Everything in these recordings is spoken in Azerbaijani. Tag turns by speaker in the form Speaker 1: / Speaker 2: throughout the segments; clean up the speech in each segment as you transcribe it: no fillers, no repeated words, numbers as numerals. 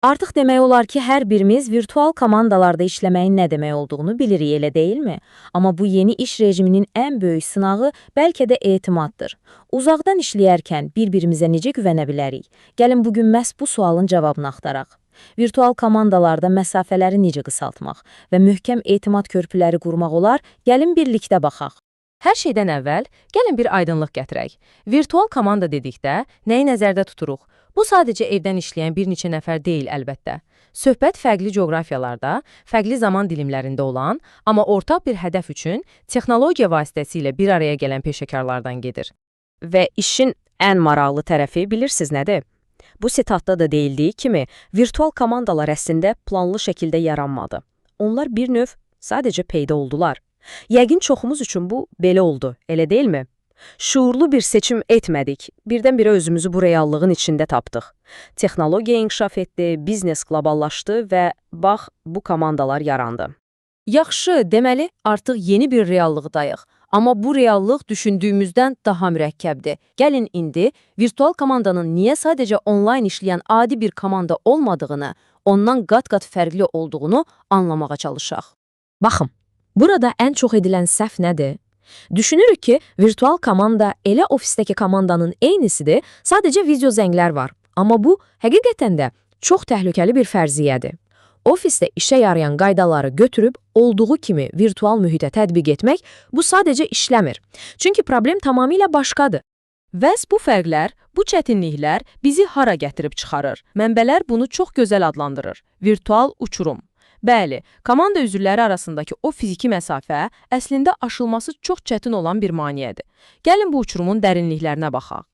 Speaker 1: Artıq demək olar ki, hər birimiz virtual komandalarda işləməyin nə demək olduğunu bilirik, elə deyilmi? Amma bu yeni iş rejiminin ən böyük sınağı bəlkə də etimaddır. Uzaqdan işləyərkən bir-birimizə necə güvənə bilərik? Gəlin bugün məhz bu sualın cavabını axtaraq. Virtual komandalarda məsafələri necə qısaltmaq və möhkəm etimad körpüləri qurmaq olar? Gəlin birlikdə baxaq.
Speaker 2: Hər şeydən əvvəl, gəlin bir aydınlıq gətirək. Virtual komanda dedikdə nəyi nəzərdə tuturuq? Bu sadəcə evdən işləyən bir neçə nəfər deyil əlbəttə. Söhbət fərqli coğrafiyalarda, fərqli zaman dilimlərində olan, amma ortaq bir hədəf üçün texnologiya vasitəsilə bir araya gələn peşəkarlardan gedir.
Speaker 1: Və işin ən maraqlı tərəfi bilirsiniz nədir? Bu sitatda da deyildiyi kimi, virtual komandalar əslində planlı şəkildə yaranmadı. Onlar bir növ sadəcə peyda oldular. Yəqin çoxumuz üçün bu belə oldu, elə deyilmi? Şuurlu bir seçim etmədik, birdən-birə özümüzü bu reallığın içində tapdıq. Texnologiya inkişaf etdi, biznes qloballaşdı və bax, bu komandalar yarandı.
Speaker 2: Yaxşı, deməli, artıq yeni bir reallıqdayıq. Amma bu reallıq düşündüyümüzdən daha mürəkkəbdir. Gəlin indi virtual komandanın niyə sadəcə onlayn işləyən adi bir komanda olmadığını, ondan qat-qat fərqli olduğunu anlamağa çalışaq.
Speaker 1: Baxın, burada ən çox edilən səhv nədir? Düşünürük ki, virtual komanda elə ofisdəki komandanın eynisidir, sadəcə video zənglər var. Amma bu, həqiqətən də çox təhlükəli bir fərziyyədir. Ofisdə işə yarayan qaydaları götürüb, olduğu kimi virtual mühitə tətbiq etmək, bu sadəcə işləmir. Çünki problem tamamilə başqadır.
Speaker 2: Bəs bu fərqlər, bu çətinliklər bizi hara gətirib çıxarır? Mənbələr bunu çox gözəl adlandırır. Virtual uçurum. Bəli, komanda üzvləri arasındakı o fiziki məsafə əslində aşılması çox çətin olan bir maneədir. Gəlin bu uçurumun dərinliklərinə baxaq.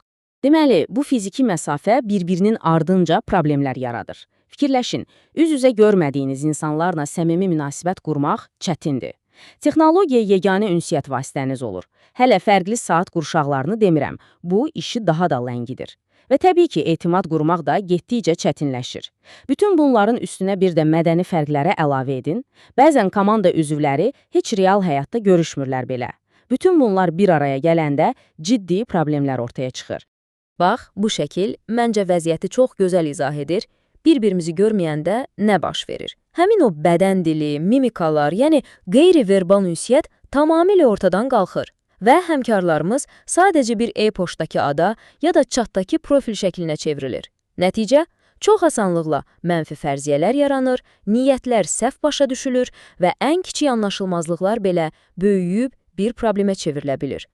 Speaker 1: Deməli, bu fiziki məsafə bir-birinin ardınca problemlər yaradır. Fikirləşin, üz-üzə görmədiyiniz insanlarla səmimi münasibət qurmaq çətindir. Texnologiya yeganə ünsiyyət vasitəniz olur. Hələ fərqli saat qurşaqlarını demirəm, bu işi daha da ləngidir. Və təbii ki, etimad qurmaq da getdikcə çətinləşir. Bütün bunların üstünə bir də mədəni fərqlərə əlavə edin. Bəzən komanda üzvləri heç real həyatda görüşmürlər belə. Bütün bunlar bir araya gələndə ciddi problemlər ortaya çıxır. Bax, bu şəkil məncə vəziyyəti çox gözəl izah edir. Bir-birimizi görməyəndə nə baş verir? Həmin o bədən dili, mimikalar, yəni qeyri-verbal ünsiyyət tamamilə ortadan qalxır. Və həmkarlarımız sadəcə bir e-poçtdakı ada ya da chatdakı profil şəklinə çevrilir. Nəticə, çox asanlıqla mənfi fərziyyələr yaranır, niyyətlər səhv başa düşülür və ən kiçik anlaşılmazlıqlar belə böyüyüb bir problemə çevrilə bilir.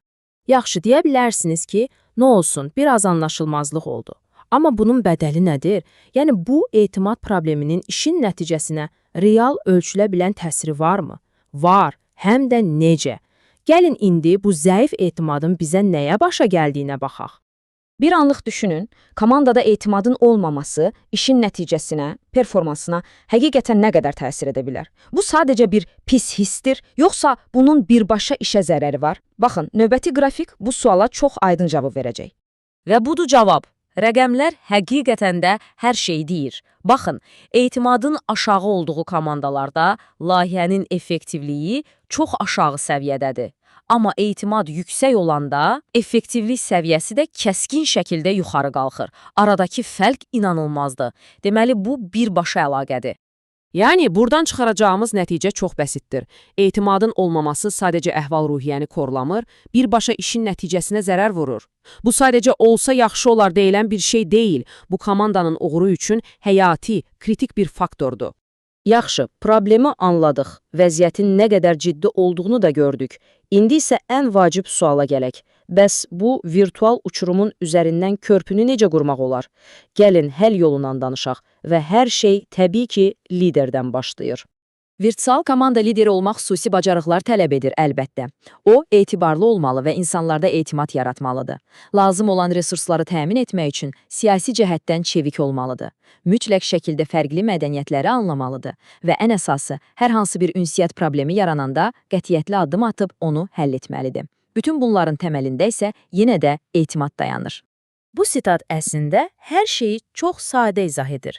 Speaker 1: Yaxşı, deyə bilərsiniz ki, nə olsun, biraz anlaşılmazlıq oldu. Amma bunun bədəli nədir? Yəni, bu etimad probleminin işin nəticəsinə real ölçülə bilən təsiri varmı? Var, həm də necə? Gəlin indi bu zəif etimadın bizə nəyə başa gəldiyinə baxaq. Bir anlıq düşünün, komandada etimadın olmaması işin nəticəsinə, performansına həqiqətən nə qədər təsir edə bilər? Bu sadəcə bir pis hissdir, yoxsa bunun birbaşa işə zərəri var? Baxın, növbəti qrafik bu suala çox aydın cavab verəcək. Və budur cavab. Rəqəmlər həqiqətən də hər şey deyir. Baxın, etimadın aşağı olduğu komandalarda layihənin effektivliyi çox aşağı səviyyədədir. Amma etimad yüksək olanda effektivlik səviyyəsi də kəskin şəkildə yuxarı qalxır. Aradakı fərq inanılmazdır. Deməli, bu birbaşa əlaqədir. Yəni, buradan çıxaracağımız nəticə çox bəsitdir. Etimadın olmaması sadəcə əhval-ruhiyyəni korlamır, birbaşa işin nəticəsinə zərər vurur. Bu sadəcə olsa yaxşı olar deyilən bir şey deyil, bu komandanın uğuru üçün həyati, kritik bir faktordur. Yaxşı, problemi anladıq, vəziyyətin nə qədər ciddi olduğunu da gördük. İndi isə ən vacib suala gələk. Bəs bu virtual uçurumun üzərindən körpünü necə qurmaq olar? Gəlin həll yolundan danışaq və hər şey təbii ki, liderdən başlayır. Virtual komanda lideri olmaq xüsusi bacarıqlar tələb edir əlbəttə. O, etibarlı olmalı və insanlarda etimad yaratmalıdır. Lazım olan resursları təmin etmək üçün siyasi cəhətdən çevik olmalıdır. Mütləq şəkildə fərqli mədəniyyətləri anlamalıdır və ən əsası, hər hansı bir ünsiyyət problemi yarananda qətiyyətli addım atıb onu həll etməlidir. Bütün bunların təməlində isə yenə də etimad dayanır. Bu sitat əslində hər şeyi çox sadə izah edir.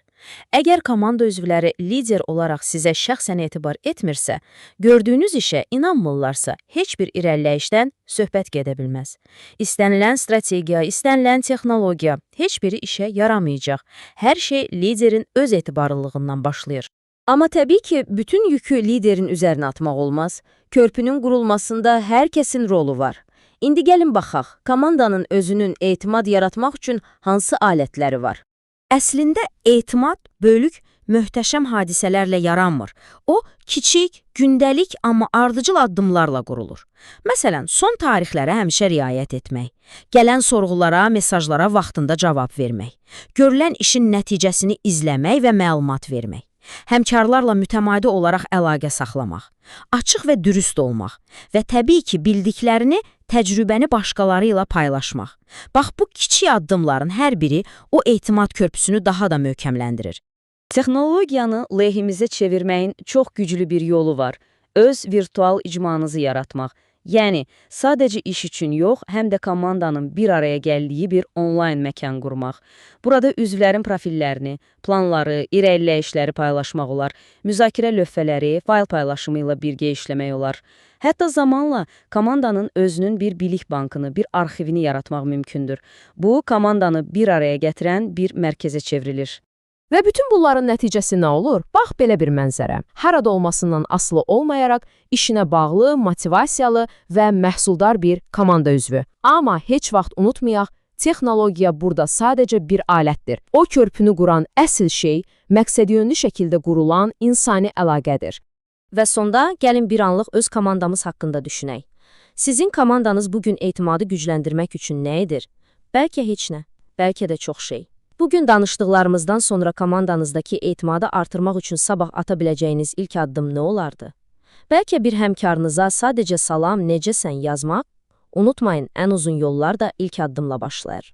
Speaker 1: Əgər komanda üzvləri lider olaraq sizə şəxsən etibar etmirsə, gördüyünüz işə inanmırlarsa, heç bir irəliləyişdən söhbət gedə bilməz. İstənilən strategiya, istənilən texnologiya heç biri işə yaramayacaq. Hər şey liderin öz etibarlılığından başlayır. Amma təbii ki, bütün yükü liderin üzərinə atmaq olmaz. Körpünün qurulmasında hər kəsin rolu var. İndi gəlin baxaq, komandanın özünün etimad yaratmaq üçün hansı alətləri var? Əslində, etimad bölük, möhtəşəm hadisələrlə yaranmır. O, kiçik, gündəlik, amma ardıcıl addımlarla qurulur. Məsələn, son tarixlərə həmişə riayət etmək, gələn sorğulara, mesajlara vaxtında cavab vermək, görülən işin nəticəsini izləmək və məlumat vermək. Həmkarlarla mütəmadi olaraq əlaqə saxlamaq, açıq və dürüst olmaq və təbii ki, bildiklərini, təcrübəni başqaları ilə paylaşmaq. Bax, bu kiçik addımların hər biri o etimad körpüsünü daha da möhkəmləndirir. Texnologiyanı lehimizə çevirməyin çox güclü bir yolu var. Öz virtual icmanızı yaratmaq. Yəni, sadəcə iş üçün yox, həm də komandanın bir araya gəldiyi bir onlayn məkan qurmaq. Burada üzvlərin profillərini, planları, irəliləyişləri paylaşmaq olar, müzakirə lövhələri, fayl paylaşımı ilə birgə işləmək olar. Hətta zamanla komandanın özünün bir bilik bankını, bir arxivini yaratmaq mümkündür. Bu, komandanı bir araya gətirən bir mərkəzə çevrilir.
Speaker 2: Və bütün bunların nəticəsi nə olur? Bax, belə bir mənzərə. Harada olmasından asılı olmayaraq, işinə bağlı, motivasiyalı və məhsuldar bir komanda üzvü. Amma heç vaxt unutmayaq, texnologiya burada sadəcə bir alətdir. O körpünü quran əsl şey, məqsədyönlü şəkildə qurulan insani əlaqədir.
Speaker 1: Və sonda gəlin bir anlıq öz komandamız haqqında düşünək. Sizin komandanız bugün etimadı gücləndirmək üçün nə edir? Bəlkə heç nə, bəlkə də çox şey. Bugün danışdıqlarımızdan sonra komandanızdakı etimadı artırmaq üçün sabah ata biləcəyiniz ilk addım nə olardı? Bəlkə bir həmkarınıza sadəcə salam, necəsən yazmaq? Unutmayın, ən uzun yollar da ilk addımla başlayır.